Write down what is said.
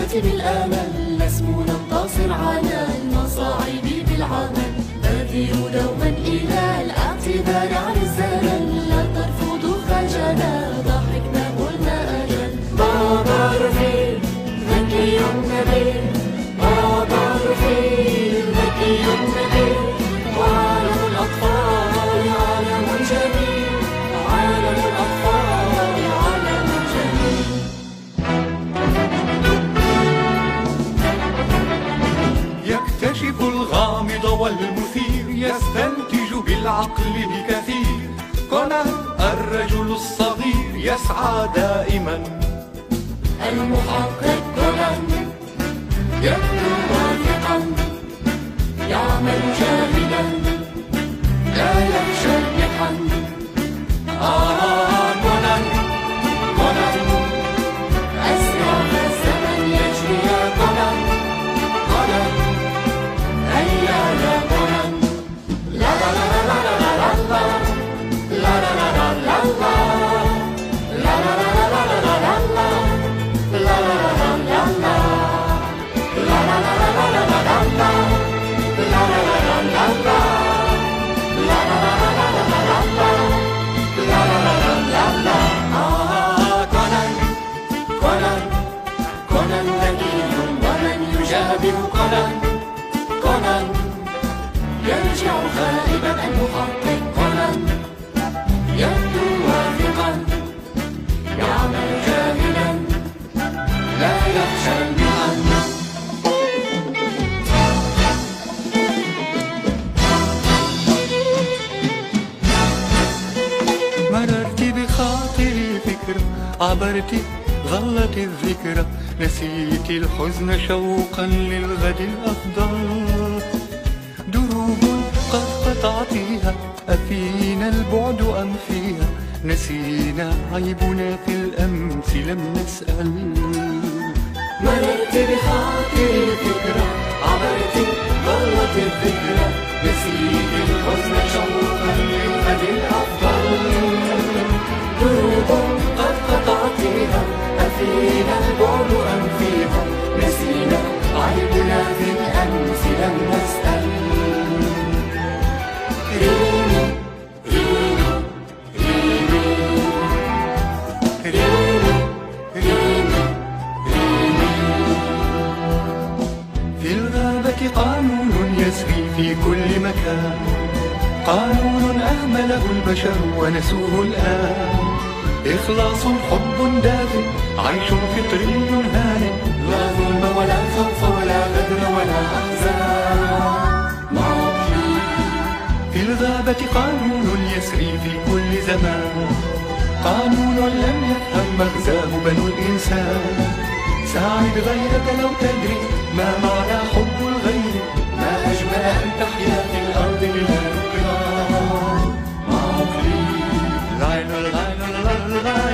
كاتب الآمل، لاسمنا انتصر على المصاعب بالعمل. بادروا دوما إلى الاعتذار عن الزلل، لا ترفضوا خجلا، ضحكنا قلنا أجل. بابا رفيق ذكي نبيل، بابا رفيق ذكي نبيل، وعالم الأطفال عالم جميل، عالم الأطفال عالم جميل. يكتشف الغامض والمثير، يستنتج بالعقل الكثير. كونان الرجل الصغير يسعى دائما. المحقق كونان يبدو واثقا، يعمل جاهدا، لا يخشى المحن. كونان كونان أسرع فالزمن يجري يا كونان. كونان هيا يا كونان. لا لا لا لا لا لا لا لا لا لا لا لا لا لا كونان ذكي ومن يجابه كونان. كونان يرجع خائبا، المحقق كونان يبدو واثقا، يعمل جاهلا، لا يخشى المحن. مررت بخاطري فكرة، عبرت ظلت الذكرى، نسيت الحزن شوقا للغد الأفضل. دروب قد قطعتيها، أفينا البعد أم فيها؟ نسينا عيبنا في الأمس لم نسأل. مررت بخاطري فكرة، عبرت ظلت الذكرى، نسيت الحزن شوقا للغد الأفضل. دروب قد قطعتيها، أفينا البعد أم فيها؟ نسينا عيبنا في الأمس لم نسأل. ريمي ريمي ريمي ريمي ريمي ريمي. في الغابة قانون يسري في كل مكان، قانون أهمله البشر ونسوه الآن. إخلاص حب دافئ، عيش فطري هانئ، لا ظلم ولا خوف ولا غدر ولا أحزان. في الغابة قانون يسري في كل زمان، قانون لم يفهم مغزاه بنو الإنسان. ساعد غيرك لو تدري ما معنى حب الغير، ما أجمل أن تحيا في الأرض بلا نكران. لا لا لا لا لا لا